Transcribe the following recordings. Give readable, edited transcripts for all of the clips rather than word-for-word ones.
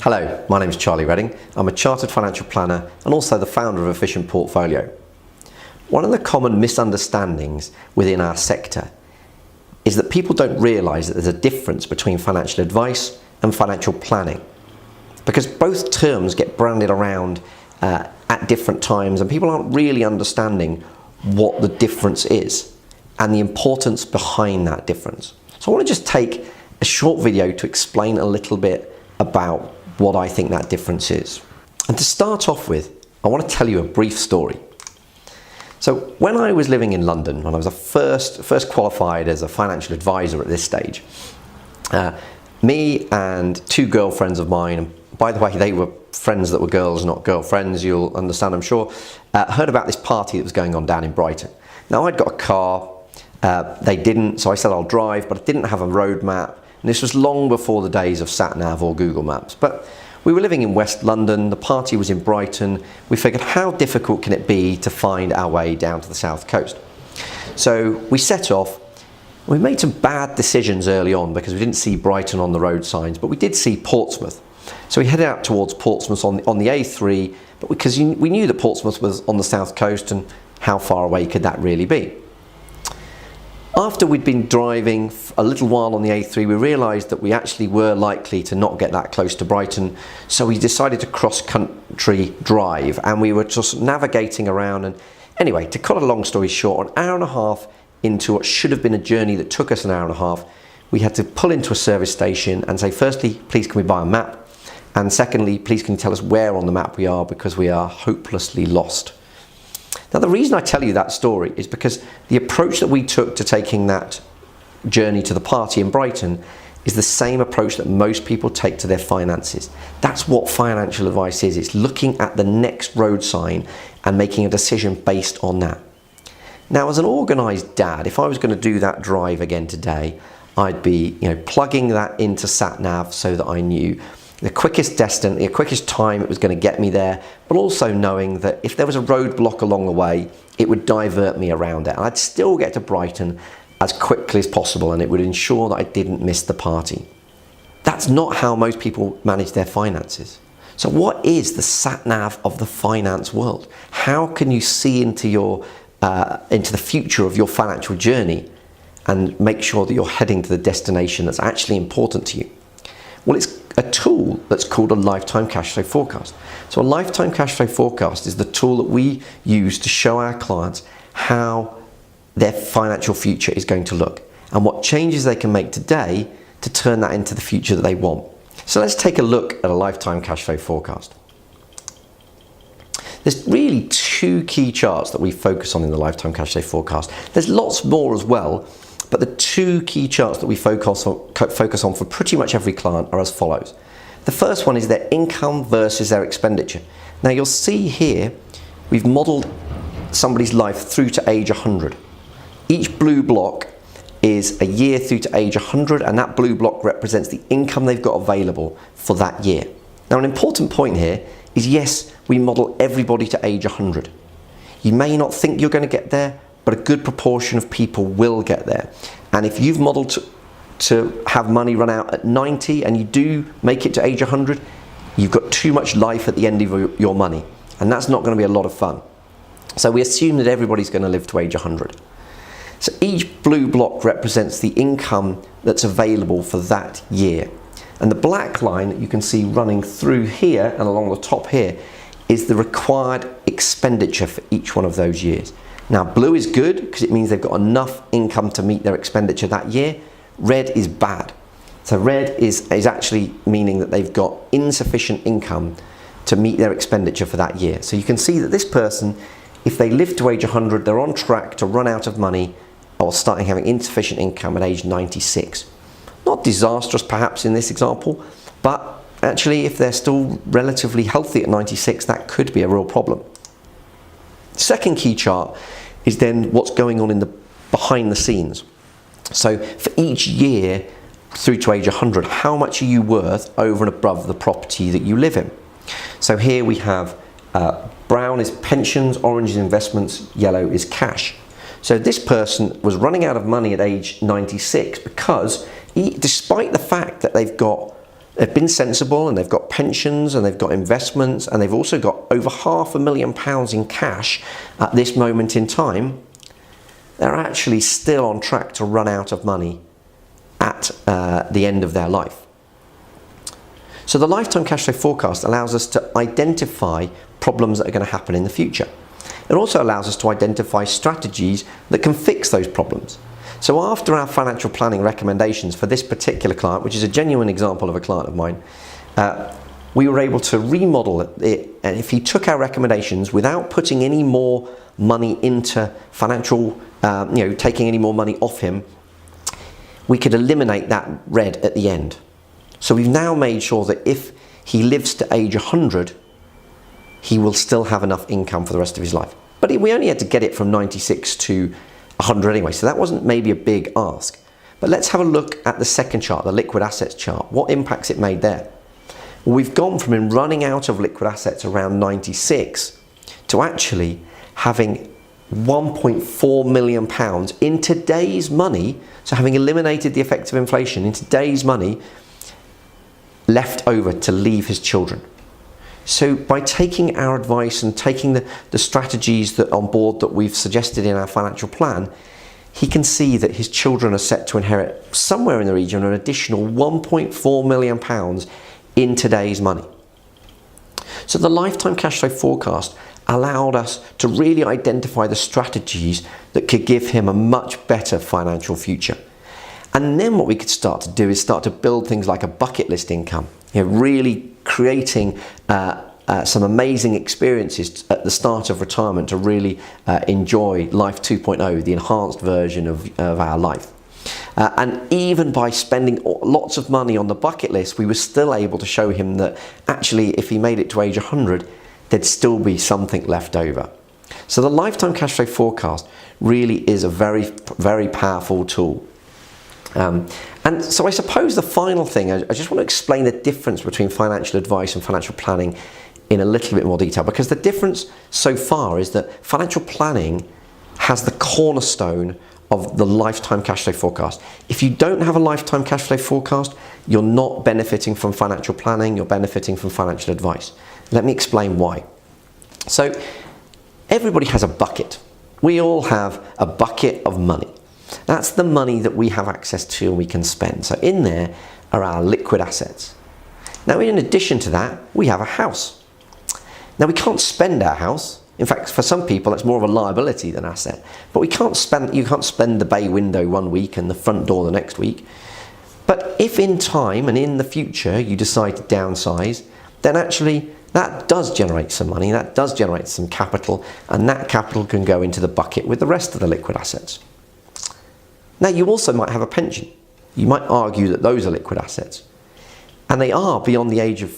Hello, my name is Charlie Redding. I'm a chartered financial planner and also the founder of Efficient Portfolio. One of the common misunderstandings within our sector is that people don't realise that there's a difference between financial advice and financial planning, because both terms get branded around at different times and people aren't really understanding what the difference is and the importance behind that difference. So I want to just take a short video to explain a little bit about what I think that difference is. And to start off with, I want to tell you a brief story. So when I was living in London, when I was first qualified as a financial advisor at this stage, me and two girlfriends of mine, and by the way, they were friends that were girls, not girlfriends, you'll understand, I'm sure, heard about this party that was going on down in Brighton. Now, I'd got a car, they didn't, so I said I'll drive, but I didn't have a road map. And this was long before the days of SatNav or Google Maps. But we were living in West London, the party was in Brighton. We figured, how difficult can it be to find our way down to the south coast? So we set off. We made some bad decisions early on because we didn't see Brighton on the road signs, but we did see Portsmouth. So we headed out towards Portsmouth on the A3, but because we knew that Portsmouth was on the south coast, and how far away could that really be? After we'd been driving a little while on the A3, we realised that we actually were likely to not get that close to Brighton, so we decided to cross-country drive, and we were just navigating around. And anyway, to cut a long story short, an hour and a half into what should have been a journey that took us an hour and a half, we had to pull into a service station and say, firstly, please can we buy a map? And secondly, please can you tell us where on the map we are, because we are hopelessly lost. Now, the reason I tell you that story is because the approach that we took to taking that journey to the party in Brighton is the same approach that most people take to their finances. That's what financial advice is. It's looking at the next road sign and making a decision based on that. Now, as an organised dad, if I was going to do that drive again today, I'd be, plugging that into SatNav so that I knew the quickest time it was going to get me there, but also knowing that if there was a roadblock along the way, it would divert me around it. And I'd still get to Brighton as quickly as possible, and it would ensure that I didn't miss the party. That's not how most people manage their finances. So what is the sat-nav of the finance world? How can you see into the future of your financial journey and make sure that you're heading to the destination that's actually important to you? Well, it's a tool that's called a lifetime cash flow forecast. So a lifetime cash flow forecast is the tool that we use to show our clients how their financial future is going to look and what changes they can make today to turn that into the future that they want. So let's take a look at a lifetime cash flow forecast. There's really two key charts that we focus on in the lifetime cash flow forecast. There's lots more as well, but the two key charts that we focus on for pretty much every client are as follows. The first one is their income versus their expenditure. Now, you'll see here we've modelled somebody's life through to age 100. Each blue block is a year through to age 100, and that blue block represents the income they've got available for that year. Now, an important point here is, yes, we model everybody to age 100. You may not think you're going to get there, but a good proportion of people will get there. And if you've modelled to have money run out at 90 and you do make it to age 100, you've got too much life at the end of your money. And that's not going to be a lot of fun. So we assume that everybody's going to live to age 100. So each blue block represents the income that's available for that year. And the black line that you can see running through here and along the top here is the required expenditure for each one of those years. Now, blue is good because it means they've got enough income to meet their expenditure that year. Red is bad. So red is actually meaning that they've got insufficient income to meet their expenditure for that year. So you can see that this person, if they live to age 100, they're on track to run out of money or starting having insufficient income at age 96. Not disastrous perhaps in this example, but actually if they're still relatively healthy at 96, that could be a real problem. Second key chart is then what's going on in the behind the scenes. So for each year through to age 100, how much are you worth over and above the property that you live in? So here we have brown is pensions, orange is investments, yellow is cash. So this person was running out of money at age 96 because despite the fact that they've got They've been sensible, and they've got pensions, and they've got investments, and they've also got over £500,000 in cash at this moment in time. They're actually still on track to run out of money at the end of their life. So the lifetime cash flow forecast allows us to identify problems that are going to happen in the future. It also allows us to identify strategies that can fix those problems. So after our financial planning recommendations for this particular client, which is a genuine example of a client of mine, we were able to remodel it, and if he took our recommendations without putting any more money into financial, taking any more money off him, we could eliminate that red at the end. So we've now made sure that if he lives to age 100, he will still have enough income for the rest of his life. But we only had to get it from 96 to 100 anyway, so that wasn't maybe a big ask. But let's have a look at the second chart, the liquid assets chart. What impacts it made there? Well, we've gone from him running out of liquid assets around 96 to actually having £1.4 million in today's money, so having eliminated the effect of inflation, in today's money left over to leave his children. So by taking our advice and taking the strategies that on board that we've suggested in our financial plan, he can see that his children are set to inherit somewhere in the region an additional £1.4 million in today's money. So the lifetime cash flow forecast allowed us to really identify the strategies that could give him a much better financial future. And then what we could start to do is start to build things like a bucket list income, really creating some amazing experiences at the start of retirement to really enjoy Life 2.0, the enhanced version of our life. And even by spending lots of money on the bucket list, we were still able to show him that actually if he made it to age 100, there'd still be something left over. So the lifetime cash flow forecast really is a very, very powerful tool. And so I suppose the final thing, I just want to explain the difference between financial advice and financial planning in a little bit more detail, because the difference so far is that financial planning has the cornerstone of the lifetime cash flow forecast. If you don't have a lifetime cash flow forecast, you're not benefiting from financial planning, you're benefiting from financial advice. Let me explain why. So everybody has a bucket. We all have a bucket of money. That's the money that we have access to and we can spend. So in there are our liquid assets. Now in addition to that, we have a house. Now we can't spend our house. In fact, for some people, it's more of a liability than asset. But you can't spend the bay window one week and the front door the next week. But if in time and in the future you decide to downsize, then actually that does generate some money, that does generate some capital, and that capital can go into the bucket with the rest of the liquid assets. Now you also might have a pension. You might argue that those are liquid assets. And they are beyond the age of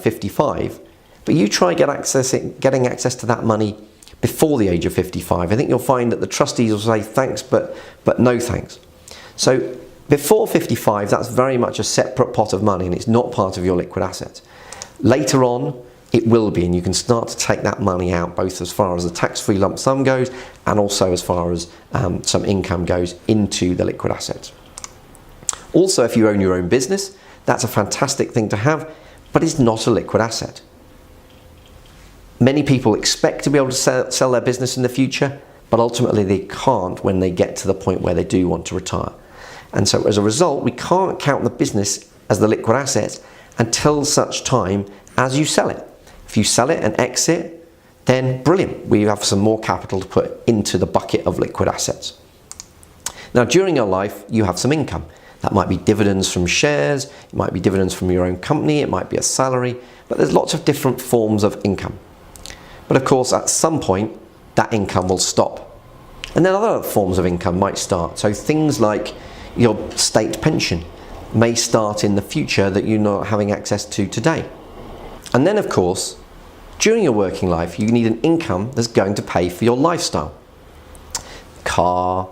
55, but you try getting access to that money before the age of 55. I think you'll find that the trustees will say thanks, but no thanks. So before 55, that's very much a separate pot of money and it's not part of your liquid assets. Later on, it will be, and you can start to take that money out both as far as the tax-free lump sum goes and also as far as some income goes into the liquid assets. Also, if you own your own business, that's a fantastic thing to have, but it's not a liquid asset. Many people expect to be able to sell their business in the future, but ultimately they can't when they get to the point where they do want to retire. And so as a result, we can't count the business as the liquid asset until such time as you sell it. If you sell it and exit, then brilliant, we have some more capital to put into the bucket of liquid assets. Now during your life, you have some income. That might be dividends from shares, it might be dividends from your own company, it might be a salary, but there's lots of different forms of income. But of course, at some point, that income will stop. And then other forms of income might start. So things like your state pension may start in the future that you're not having access to today. And then of course, during your working life, you need an income that's going to pay for your lifestyle. Car,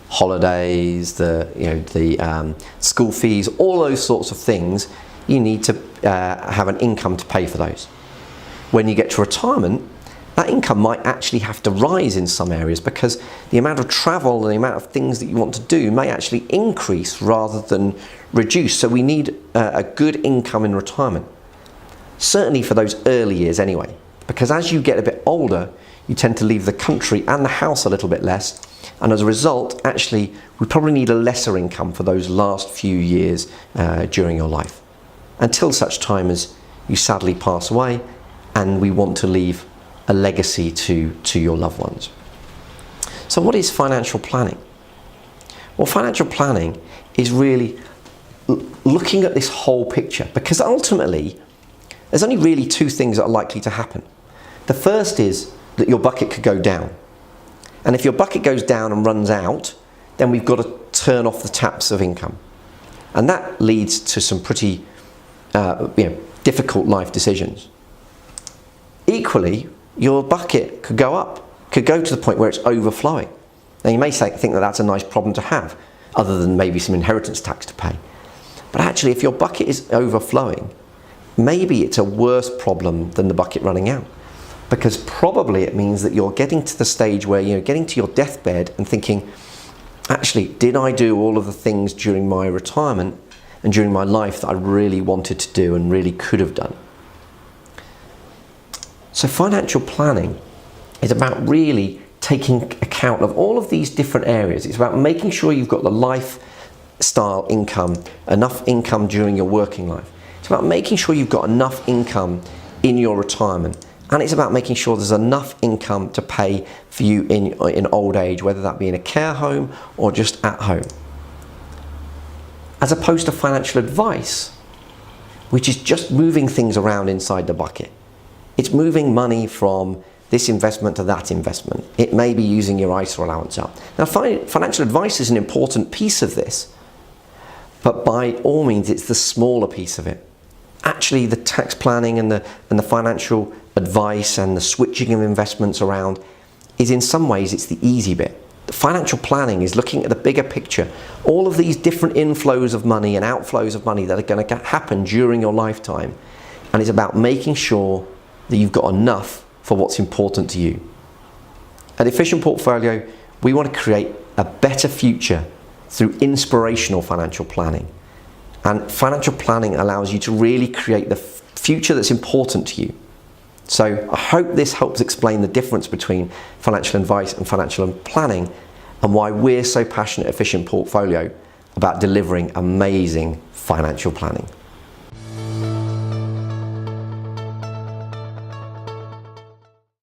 holidays, the school fees, all those sorts of things, you need to have an income to pay for those. When you get to retirement, that income might actually have to rise in some areas because the amount of travel and the amount of things that you want to do may actually increase rather than reduce. So we need a good income in retirement. Certainly for those early years anyway, because as you get a bit older, you tend to leave the country and the house a little bit less. And as a result, actually, we probably need a lesser income for those last few years during your life, until such time as you sadly pass away and we want to leave a legacy to your loved ones. So what is financial planning? Well, financial planning is really looking at this whole picture, because ultimately, there's only really two things that are likely to happen. The first is that your bucket could go down. And if your bucket goes down and runs out, then we've got to turn off the taps of income. And that leads to some pretty difficult life decisions. Equally, your bucket could go up, could go to the point where it's overflowing. Now you may think that that's a nice problem to have, other than maybe some inheritance tax to pay. But actually, if your bucket is overflowing, maybe it's a worse problem than the bucket running out. Because probably it means that you're getting to the stage where you're getting to your deathbed and thinking, actually, did I do all of the things during my retirement and during my life that I really wanted to do and really could have done? So financial planning is about really taking account of all of these different areas. It's about making sure you've got the lifestyle income, enough income during your working life. It's about making sure you've got enough income in your retirement. And it's about making sure there's enough income to pay for you in old age, whether that be in a care home or just at home. As opposed to financial advice, which is just moving things around inside the bucket. It's moving money from this investment to that investment. It may be using your ISA allowance up. Now, financial advice is an important piece of this, but by all means, it's the smaller piece of it. Actually, the tax planning and the financial advice and the switching of investments around is, in some ways, it's the easy bit. The financial planning is looking at the bigger picture, all of these different inflows of money and outflows of money that are going to happen during your lifetime, and it's about making sure that you've got enough for what's important to you. At Efficient Portfolio, we want to create a better future through inspirational financial planning. And financial planning allows you to really create the future that's important to you. So I hope this helps explain the difference between financial advice and financial planning, and why we're so passionate at Efficient Portfolio about delivering amazing financial planning.